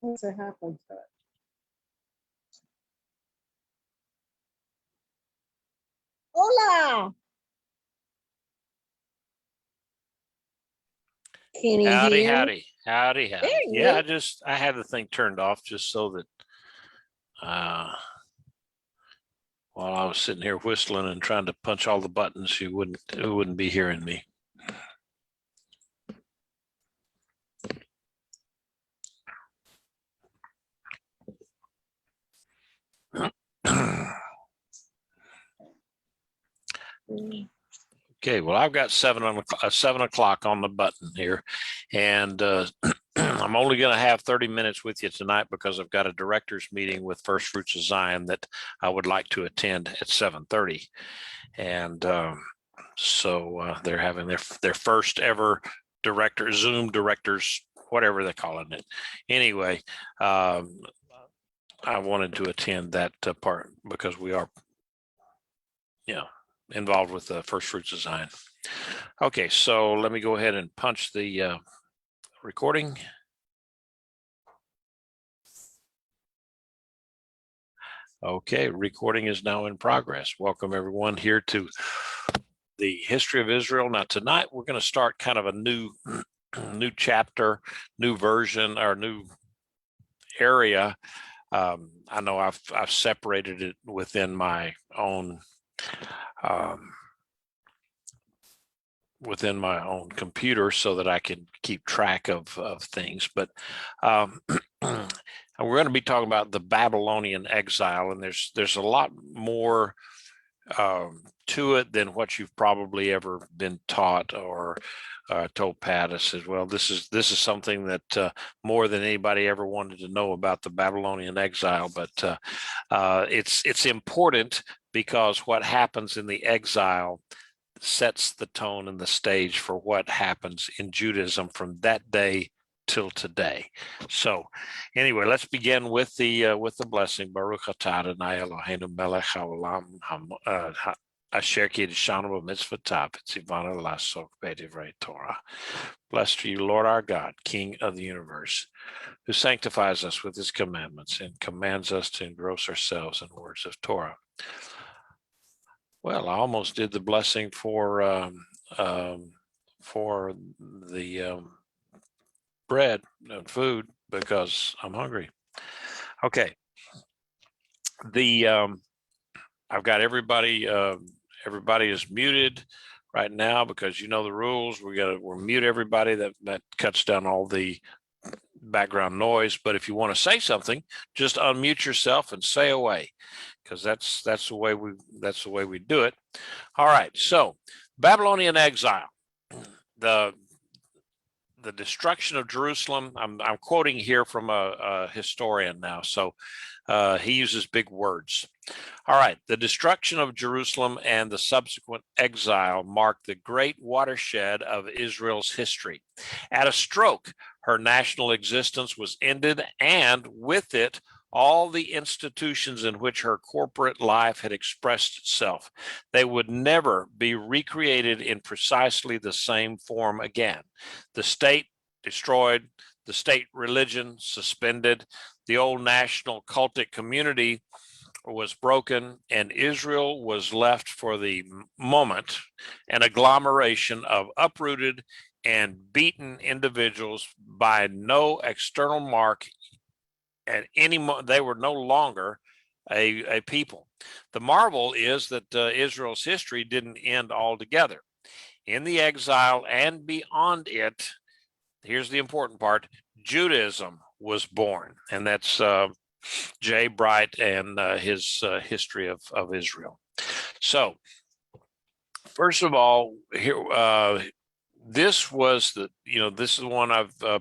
What's happened to it? Hola. Can you Howdy, hear? howdy, howdy, howdy. Yeah, I had the thing turned off just so that while I was sitting here whistling and trying to punch all the buttons, you wouldn't be hearing me. Okay, well, I've got 7 o'clock on the button here, and I'm only going to have 30 minutes with you tonight because I've got a director's meeting with First Fruits of Zion that I would like to attend at 7:30, and so they're having their first ever Zoom directors, whatever they're calling it. Anyway, I wanted to attend that part because we are, involved with the First Fruits of Zion. Okay, so let me go ahead and punch the recording. Okay, recording is now in progress. Welcome everyone here to the history of Israel. Now tonight we're going to start kind of a new chapter, new version, or new area. I know I've separated it within my own computer so that I can keep track of things. But we're going to be talking about the Babylonian exile, and there's a lot more to it than what you've probably ever been taught or told Pat. I said, well, this is something that more than anybody ever wanted to know about the Babylonian exile, but it's important because what happens in the exile sets the tone and the stage for what happens in Judaism from that day till today. So anyway, let's begin with the blessing. Baruch atah Adonai Eloheinu melech haolam asher kiddushanu b'mitzvotav v'tzivanu la'asok b'divrei Torah. Blessed are you, Lord our God, King of the universe, who sanctifies us with his commandments and commands us to engross ourselves in words of Torah. Well, I almost did the blessing for the bread and food because I'm hungry. Okay, I've got everybody. Everybody is muted right now because you know the rules. We're mute everybody. That cuts down all the background noise. But if you want to say something, just unmute yourself and say away, because that's the way we do it. All right. So Babylonian exile, the destruction of Jerusalem. I'm quoting here from a historian now, so he uses big words. All right, the destruction of Jerusalem and the subsequent exile marked the great watershed of Israel's history. At a stroke, her national existence was ended, and with it, all the institutions in which her corporate life had expressed itself. They would never be recreated in precisely the same form again. The state destroyed, the state religion suspended, the old national cultic community was broken, and Israel was left for the moment an agglomeration of uprooted and beaten individuals by no external mark at they were no longer a people. The marvel is that Israel's history didn't end altogether. In the exile and beyond it, here's the important part, Judaism was born, and that's Jay Bright and his history of Israel. So, first of all, here this was this is one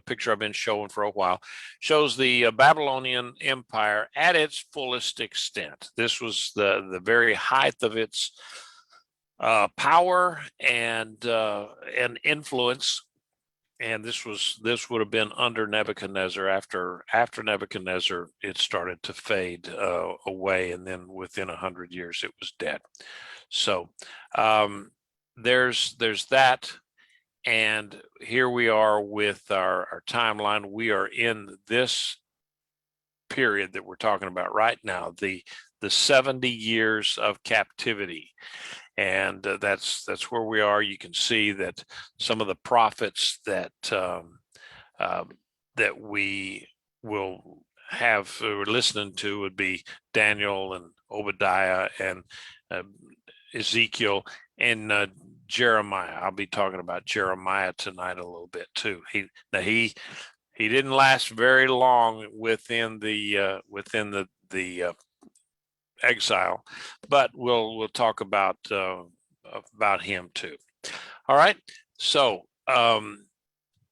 picture I've been showing for a while. Shows the Babylonian Empire at its fullest extent. This was the very height of its power and influence. And this would have been under Nebuchadnezzar. After Nebuchadnezzar, it started to fade away, and then within 100 years, it was dead. So there's that, And here we are with our timeline. We are in this period that we're talking about right now, the 70 years of captivity. And that's where we are. You can see that some of the prophets that that we will have we're listening to would be Daniel and Obadiah and Ezekiel and Jeremiah. I'll be talking about Jeremiah tonight a little bit too. He didn't last very long within the exile, but we'll talk about him too. All right. So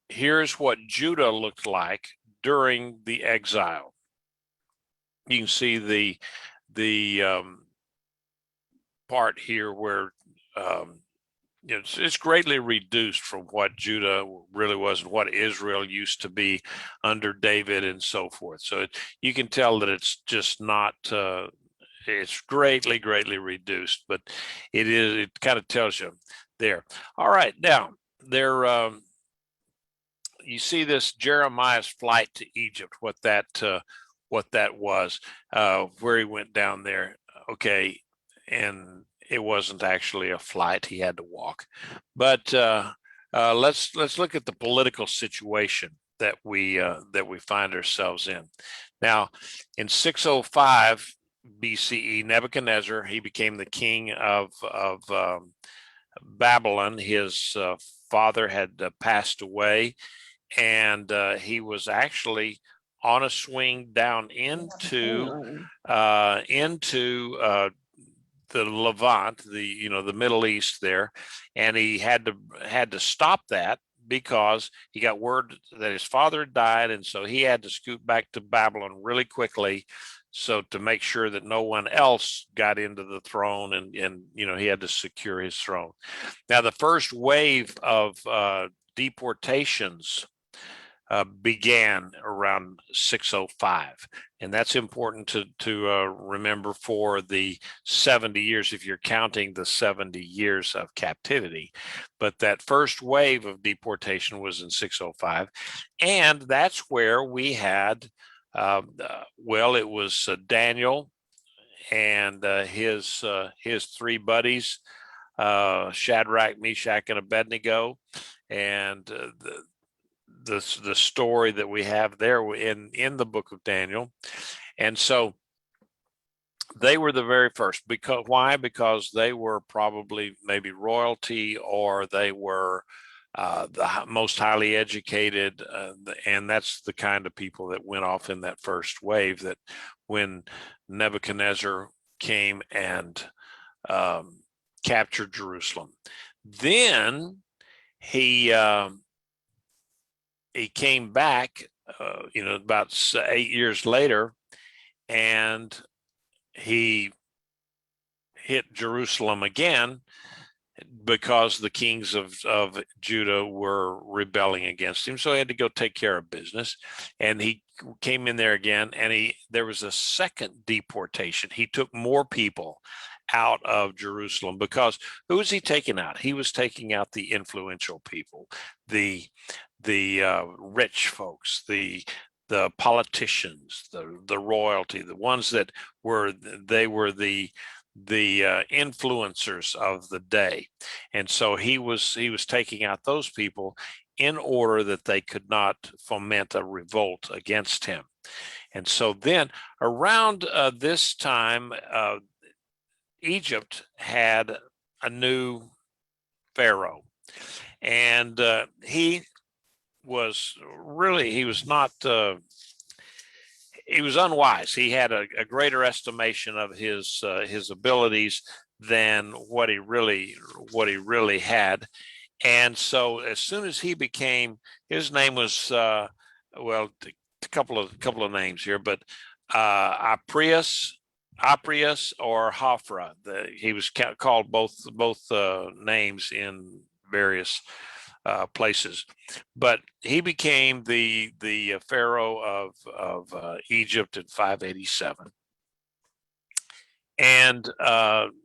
here's what Judah looked like during the exile. You can see the part here where it's greatly reduced from what Judah really was and what Israel used to be under David and so forth. So you can tell that it's just not. It's greatly reduced, but it kind of tells you there. All right, now there. You see this Jeremiah's flight to Egypt, what that was, where he went down there. Okay, and it wasn't actually a flight; he had to walk. But let's look at the political situation that we find ourselves in. Now, in 605 BCE, Nebuchadnezzar, he became the king of Babylon. His father had passed away, and he was actually on a swing down into the Levant, the Middle East there, and he had to stop that because he got word that his father died, and so he had to scoot back to Babylon really quickly, so to make sure that no one else got into the throne, and he had to secure his throne. Now, the first wave of deportations began around 605, and that's important to remember for the 70 years if you're counting the 70 years of captivity. But that first wave of deportation was in 605, and that's where we had it was Daniel and his three buddies, Shadrach, Meshach, and Abednego, and the story that we have there in the book of Daniel. And so they were the very first. Because why? Because they were probably maybe royalty, or they were the most highly educated, and that's the kind of people that went off in that first wave, that when Nebuchadnezzar came and captured Jerusalem, then he came back, about 8 years later, and he hit Jerusalem again because the kings of Judah were rebelling against him. So he had to go take care of business, and he came in there again, and there was a second deportation. He took more people out of Jerusalem, because who was he taking out? He was taking out the influential people, the rich folks, the politicians, the royalty, the ones that were the influencers of the day. And so he was taking out those people in order that they could not foment a revolt against him. And so then around this time, Egypt had a new pharaoh, and he was not he was unwise. He had a greater estimation of his abilities than what he really had. And so as soon as he became, his name was a couple of names here, but Aprius or Hophra. He was called both names in various places, but he became the pharaoh of Egypt in 587, and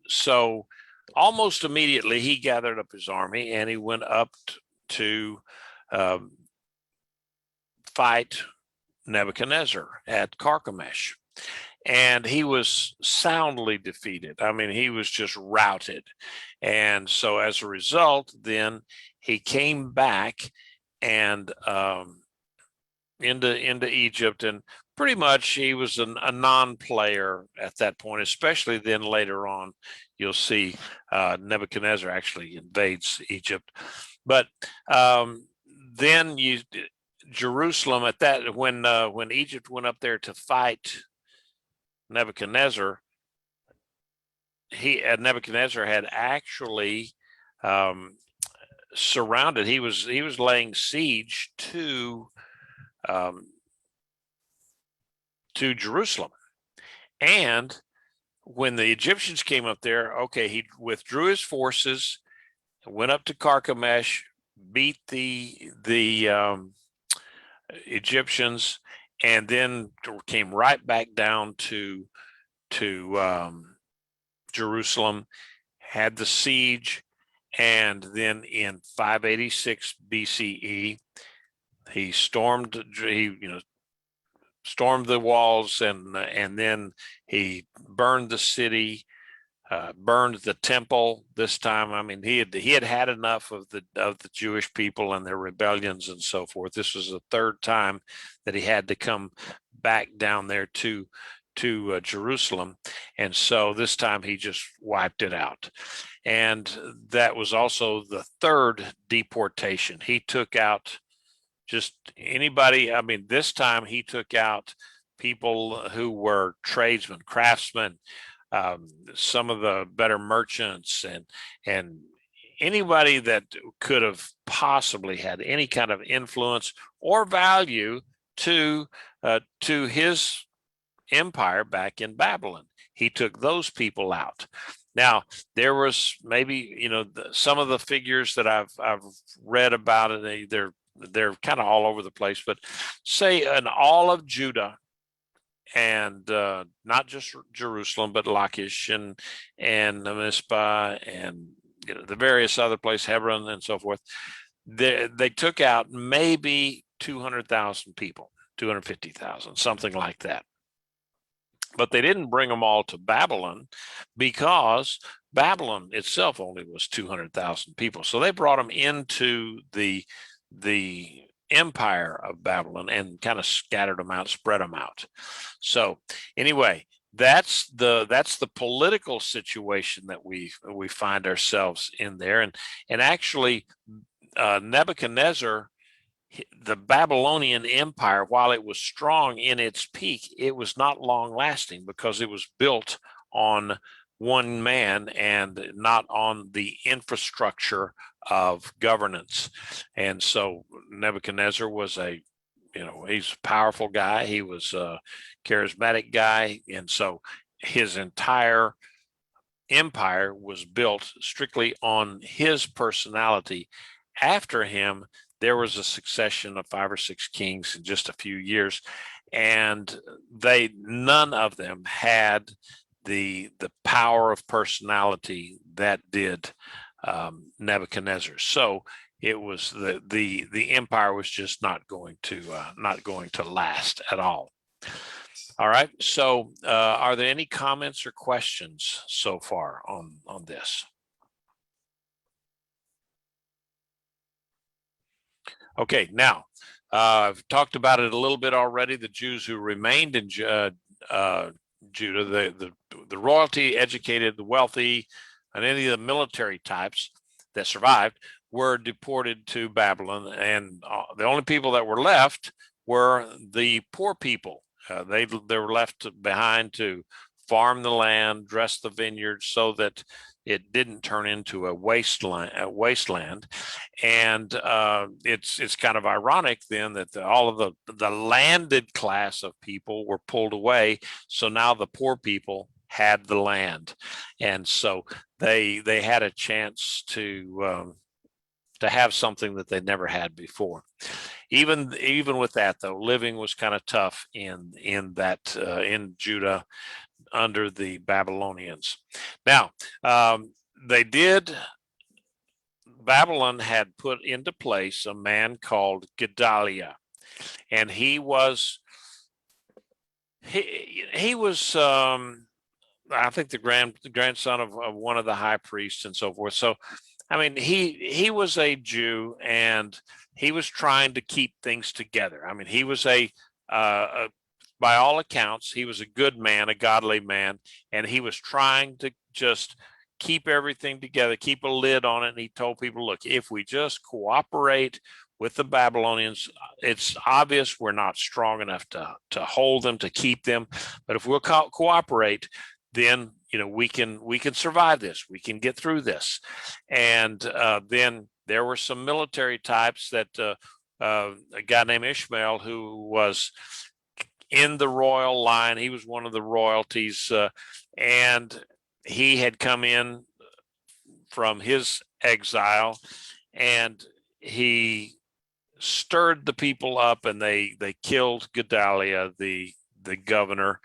so almost immediately he gathered up his army and he went up to fight Nebuchadnezzar at Carchemish. And he was soundly defeated. I mean, he was just routed. And so as a result, then he came back and into Egypt, and pretty much he was a non-player at that point, especially then later on. You'll see Nebuchadnezzar actually invades Egypt. But then Jerusalem at that when Egypt went up there to fight Nebuchadnezzar, Nebuchadnezzar had actually surrounded. He was laying siege to Jerusalem, and when the Egyptians came up there, okay, he withdrew his forces, went up to Carchemish, beat the Egyptians, and then came right back down to Jerusalem, had the siege, and then in 586 BCE, he stormed the walls, and then he burned the city, burned the temple. This time, I mean, he had enough of the Jewish people and their rebellions and so forth. This was the third time that he had to come back down there to Jerusalem, and so this time he just wiped it out. And that was also the third deportation. He took out just anybody. I mean, this time he took out people who were tradesmen, craftsmen, some of the better merchants, and anybody that could have possibly had any kind of influence or value to his empire back in Babylon. He took those people out. Now, there was maybe, some of the figures that I've read about it, they're kind of all over the place, but say in all of Judah, and not just Jerusalem, but Lachish and Mizpah and the various other places, Hebron and so forth, they took out maybe 200,000 people, 250,000, something like that. But they didn't bring them all to Babylon, because Babylon itself only was 200,000 people. So they brought them into the empire of Babylon and kind of scattered them out, spread them out. So anyway, that's the political situation that we find ourselves in there. And actually, Nebuchadnezzar, the Babylonian Empire, while it was strong in its peak, it was not long lasting, because it was built on one man and not on the infrastructure of governance. And so Nebuchadnezzar was he's a powerful guy. He was a charismatic guy. And so his entire empire was built strictly on his personality. After him, there was a succession of 5 or 6 kings in just a few years, and none of them had the power of personality that did Nebuchadnezzar. So it was the empire was just not going to last at all. All right. So are there any comments or questions so far on this? Okay, now I've talked about it a little bit already. The Jews who remained in Judah, the royalty, educated, the wealthy, and any of the military types that survived were deported to Babylon, and the only people that were left were the poor people. They were left behind to farm the land, dress the vineyards, so that it didn't turn into a wasteland. And it's kind of ironic then that all of the landed class of people were pulled away. So now the poor people had the land, and so they had a chance to have something that they never had before. Even with that, though, living was kind of tough in Judah under the Babylonians. Now, they did Babylon had put into place a man called Gedaliah, and he was I think the grandson of one of the high priests and so forth. So, I mean, he was a Jew, and he was trying to keep things together. I mean, he was by all accounts, he was a good man, a godly man, and he was trying to just keep everything together, keep a lid on it. And he told people, look, if we just cooperate with the Babylonians, it's obvious we're not strong enough to hold them, to keep them. But if we'll cooperate, then we can survive this. We can get through this. And then there were some military types that a guy named Ishmael, who was in the royal line, he was one of the royalties, and he had come in from his exile, and he stirred the people up, and they killed Gedaliah, the governor.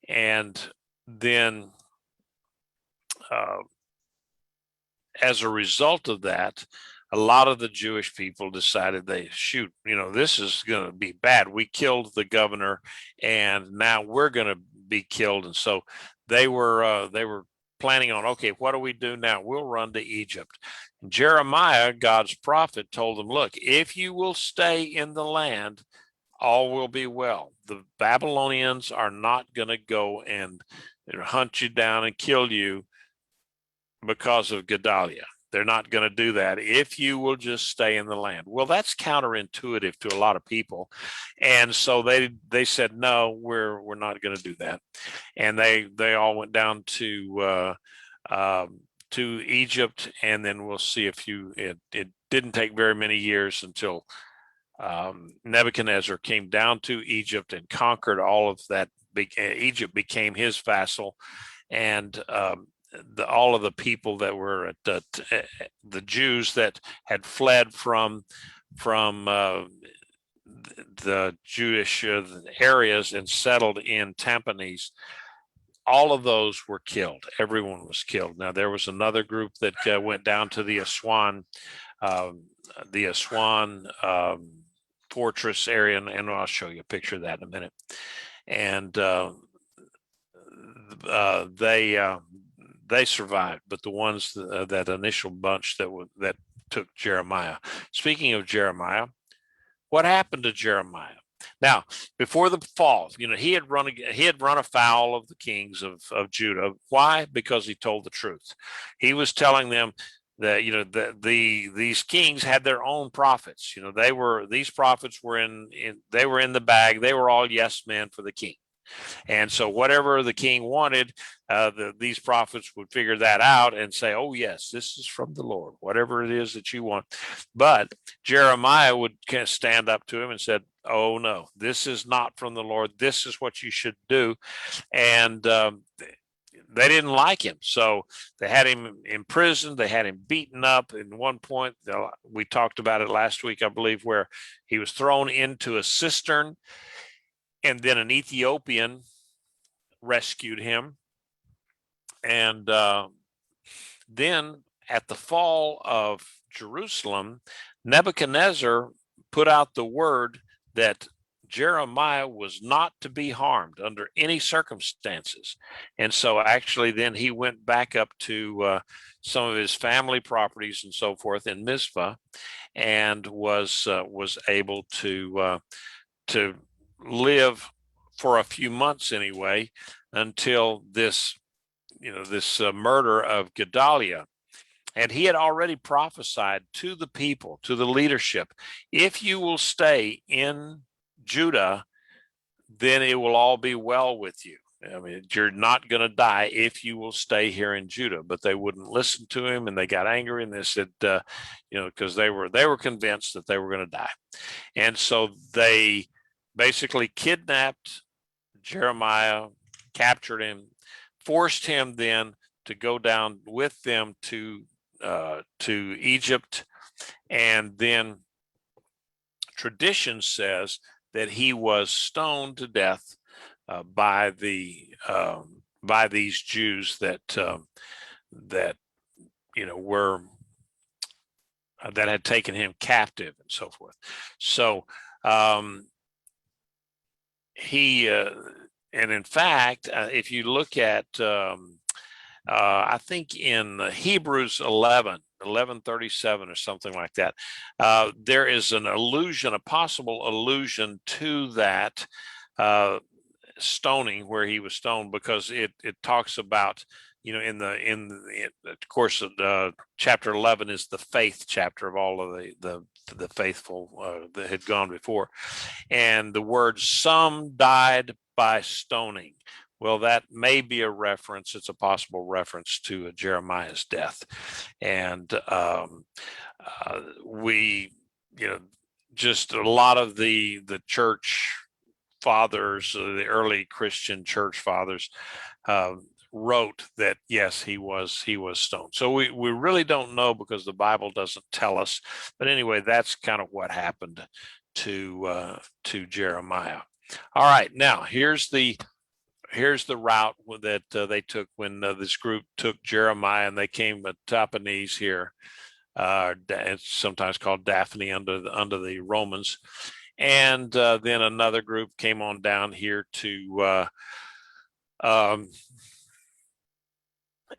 And then as a result of that, a lot of the Jewish people decided this is going to be bad. We killed the governor, and now we're going to be killed. And so they were planning on, okay, what do we do now? We'll run to Egypt. And Jeremiah, God's prophet, told them, look, if you will stay in the land, all will be well. The Babylonians are not going to go and hunt you down and kill you because of Gedaliah. They're not going to do that if you will just stay in the land. Well, that's counterintuitive to a lot of people. And so they said, no, we're not going to do that. And they all went down to Egypt. And then we'll see it didn't take very many years until Nebuchadnezzar came down to Egypt and conquered all of that. Egypt became his vassal. And all of the people that were the Jews that had fled from the Jewish areas and settled in Tampines, all of those were killed. Everyone was killed. Now there was another group that went down to the Aswan fortress area, and I'll show you a picture of that in a minute. And they survived, but the ones that initial bunch that took Jeremiah. Speaking of Jeremiah, what happened to Jeremiah? Now, before the fall, he had run afoul of the kings of Judah. Why? Because he told the truth. He was telling them that these kings had their own prophets. These prophets were in the bag. They were all yes men for the king. And so whatever the king wanted, these prophets would figure that out and say, oh, yes, this is from the Lord, whatever it is that you want. But Jeremiah would kind of stand up to him and said, oh, no, this is not from the Lord. This is what you should do. And they didn't like him. So they had him imprisoned. They had him beaten up. At one point, we talked about it last week, I believe, where he was thrown into a cistern. And then an Ethiopian rescued him. And then at the fall of Jerusalem, Nebuchadnezzar put out the word that Jeremiah was not to be harmed under any circumstances. And so actually then he went back up to some of his family properties and so forth in Mizpah, and was able to live for a few months anyway, until this murder of Gedaliah. And he had already prophesied to the people, to the leadership, if you will stay in Judah, then it will all be well with you. I mean, you're not going to die if you will stay here in Judah. But they wouldn't listen to him, and they got angry, and they said, because they were convinced that they were going to die. And so they basically kidnapped Jeremiah, captured him, forced him then to go down with them to Egypt. And then tradition says that he was stoned to death by these Jews that were that had taken him captive and so forth. So and in fact, if you look at, I think in Hebrews 11:37 or something like that, there is an allusion, a possible allusion to that stoning where he was stoned, because it talks about, of course, chapter 11 is the faith chapter of all of the faithful that had gone before, and the word "some died by stoning." Well, that may be a reference. It's a possible reference to Jeremiah's death, and we, just a lot of the church fathers, the early Christian church fathers, wrote that yes, he was stoned. So we really don't know, because the Bible doesn't tell us. But anyway, that's kind of what happened to Jeremiah. All right, now here's the route that they took when this group took Jeremiah, and they came at Tapanhes here. It's sometimes called Daphne under the Romans. And then another group came on down here to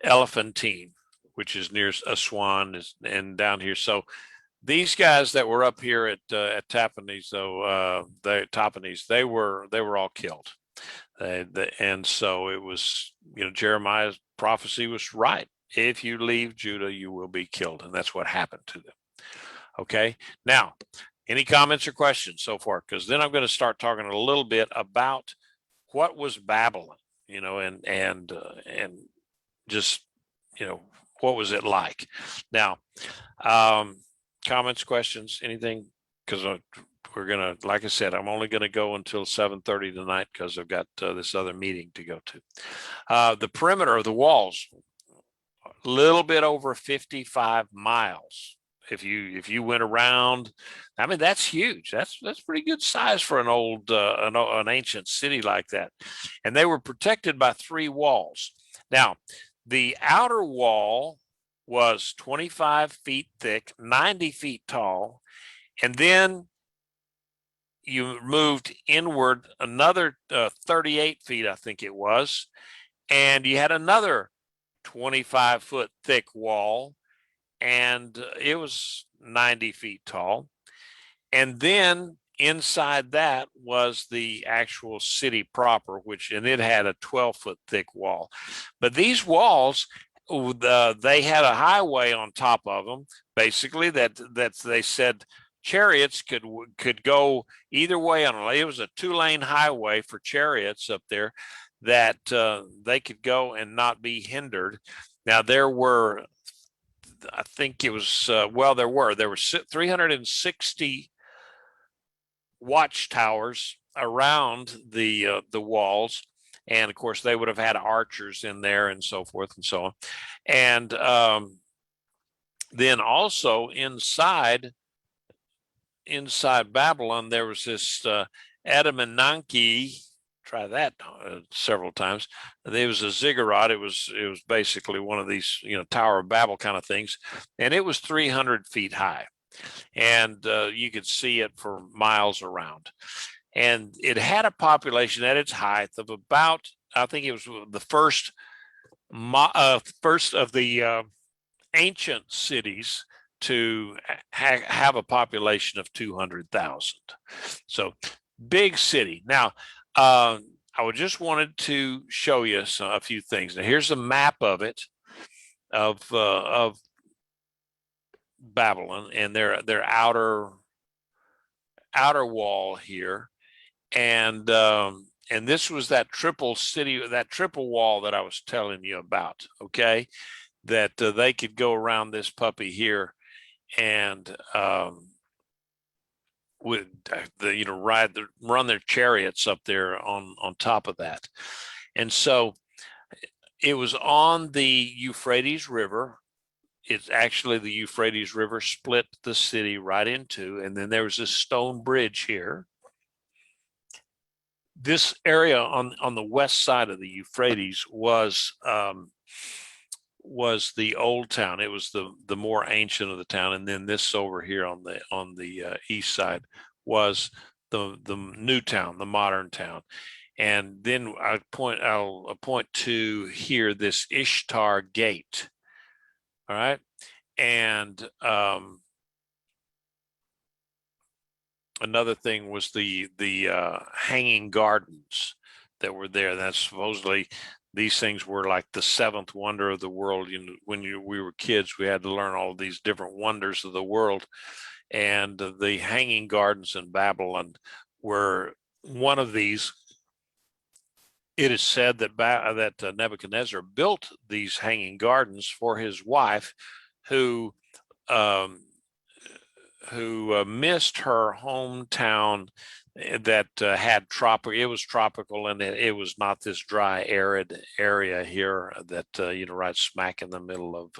Elephantine, which is near Aswan, and down here. So these guys that were up here at Tapanhes, though, they were all killed. And so it was, Jeremiah's prophecy was right. If you leave Judah, you will be killed. And that's what happened to them. Okay. Now, any comments or questions so far? Because then I'm going to start talking a little bit about what was Babylon, and just, what was it like? Now, comments, questions, anything? Because we're going to, like I said, I'm only going to go until 7:30 tonight, because I've got this other meeting to go to. The perimeter of the walls, a little bit over 55 miles. If you went around, I mean, that's huge. That's pretty good size for an old an ancient city like that. And they were protected by 3 walls. Now, the outer wall was 25 feet thick, 90 feet tall, and then you moved inward another 38 feet, I think it was, and you had another 25-foot thick wall, and it was 90 feet tall. And then inside that was the actual city proper, and it had a 12-foot thick wall. But these walls, they had a highway on top of them, basically, that they said chariots could go either way on it. It was a 2-lane highway for chariots up there that they could go and not be hindered. Now, there were, I think it was, there were 360 watchtowers around the walls, and of course they would have had archers in there and so forth and so on. And then also inside Babylon, there was this Adamananki. Try that several times. There was a ziggurat. It was basically one of these, Tower of Babel kind of things, and it was 300 feet high, and you could see it for miles around. And it had a population at its height of about, I think it was the first of the ancient cities to have a population of 200,000. So big city. Now, I just wanted to show you a few things. Now, here's a map of it, of Babylon, and their outer wall here, and this was that triple city, that triple wall that I was telling you about. Okay, that they could go around this puppy here, and would run their chariots up there on top of that. And so it was on the Euphrates River. It's actually the Euphrates River split the city right in two, and then there was this stone bridge here. This area on the west side of the Euphrates was was the old town. It was the more ancient of the town, and then this over here on the east side was the new town, the modern town. And then I'll point to here this Ishtar Gate. All right, and another thing was the hanging gardens that were there. That's supposedly, these things were like the seventh wonder of the world. You know, when we were kids, we had to learn all of these different wonders of the world, and the hanging gardens in Babylon were one of these. It is said that Nebuchadnezzar built these hanging gardens for his wife, who um, missed her hometown that had tropical. It was tropical, and it was not this dry, arid area here that right smack in the middle of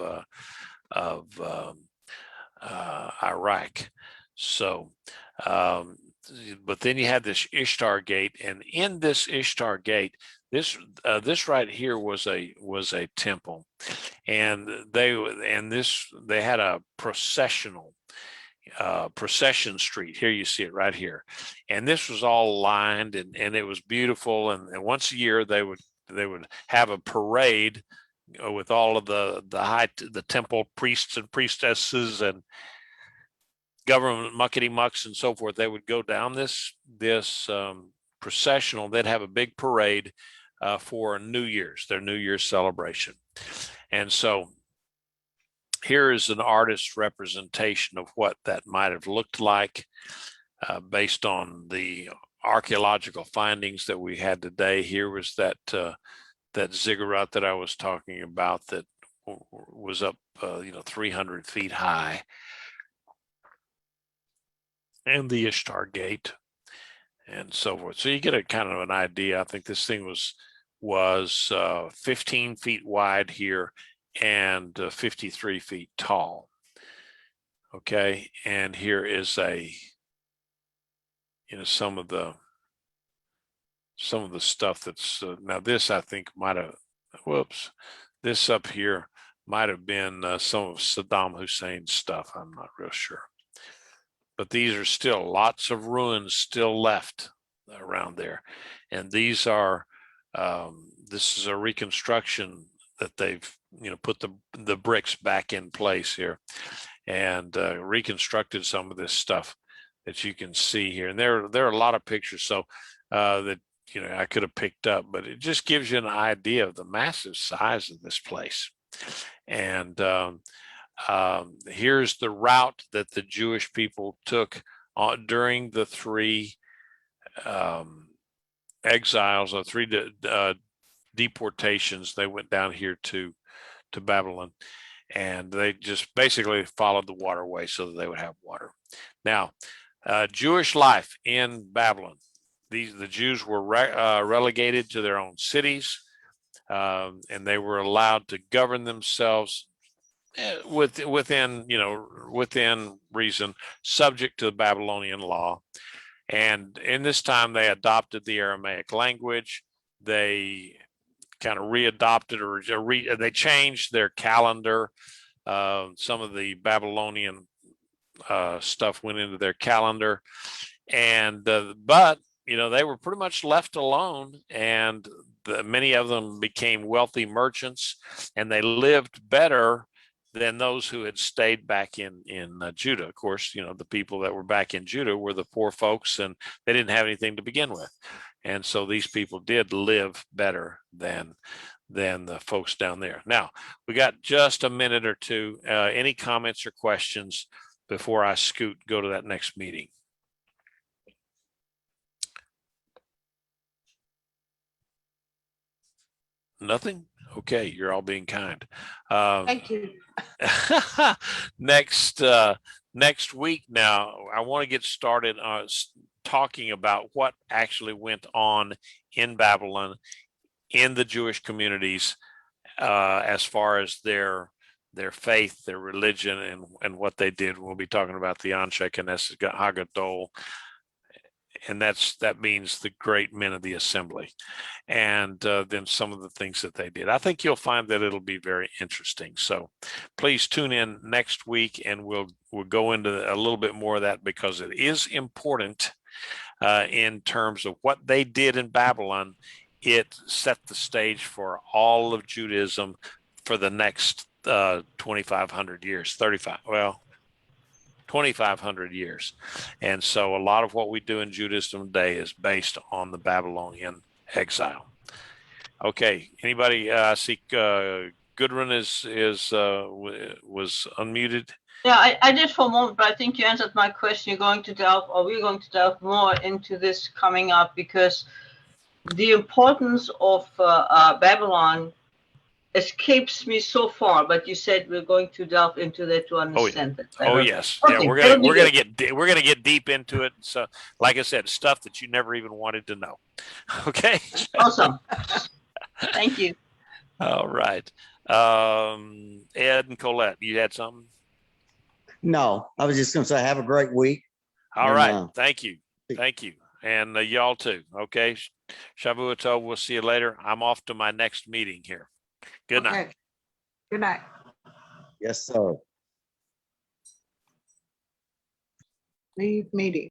Iraq. So, but then you had this Ishtar Gate, and in this Ishtar Gate, this right here was a temple, and they had a procession street. Here you see it right here, and this was all lined, and it was beautiful. And once a year they would have a parade with all of the temple priests and priestesses and government muckety mucks and so forth. They would go down this processional. They'd have a big parade for their New Year's celebration. And so here is an artist's representation of what that might have looked like based on the archaeological findings that we had today. Here was that ziggurat that I was talking about that was up 300 feet high, and the Ishtar Gate and so forth. So you get a kind of an idea. I think this thing was 15 feet wide here and 53 feet tall. Okay, and here is some of the stuff that's now this I think might have, this up here might have been some of Saddam Hussein's stuff. I'm not real sure, but these are still lots of ruins still left around there, and these are this is a reconstruction that they've put the bricks back in place here, and reconstructed some of this stuff that you can see here. And there are a lot of pictures, so that I could have picked up, but it just gives you an idea of the massive size of this place. And here's the route that the Jewish people took during the three exiles, or three deportations. They went down here to Babylon, and they just basically followed the waterway so that they would have water. Now, Jewish life in Babylon. The Jews were relegated to their own cities, and they were allowed to govern themselves within reason, subject to the Babylonian law. And in this time, they adopted the Aramaic language. They kind of readopted or they changed their calendar. Some of the Babylonian stuff went into their calendar, and but they were pretty much left alone, and many of them became wealthy merchants, and they lived better than those who had stayed back in Judah. Of course, the people that were back in Judah were the poor folks, and they didn't have anything to begin with. And so these people did live better than the folks down there. Now, we got just a minute or two. Any comments or questions before I go to that next meeting? Nothing? Okay, you're all being kind. Thank you. Next week now, I want to get started talking about what actually went on in Babylon, in the Jewish communities, as far as their faith, their religion, and what they did. We'll be talking about the Anshe Knesset Hagadol and that means the great men of the assembly, and then some of the things that they did. I think you'll find that it'll be very interesting. So please tune in next week, and we'll go into a little bit more of that, because it is important in terms of what they did in Babylon. It set the stage for all of Judaism for the next 2,500 years, 2,500 years. And so a lot of what we do in Judaism today is based on the Babylonian exile. Okay, anybody? I see Gudrun was unmuted. Yeah, I did for a moment, but I think you answered my question. We're going to delve more into this coming up, because the importance of Babylon escapes me so far. But you said we're going to delve into that to understand that better. Oh yes, okay, yeah. We're gonna get deep into it. So, like I said, stuff that you never even wanted to know. Okay. Awesome. Thank you. All right. Ed and Colette, you had something? No, I was just going to say, have a great week. All right. Thank you. Thank you. And y'all too. Okay. Shavuot Tov. We'll see you later. I'm off to my next meeting here. Good night. Okay. Good night. Yes, sir. Leave meeting.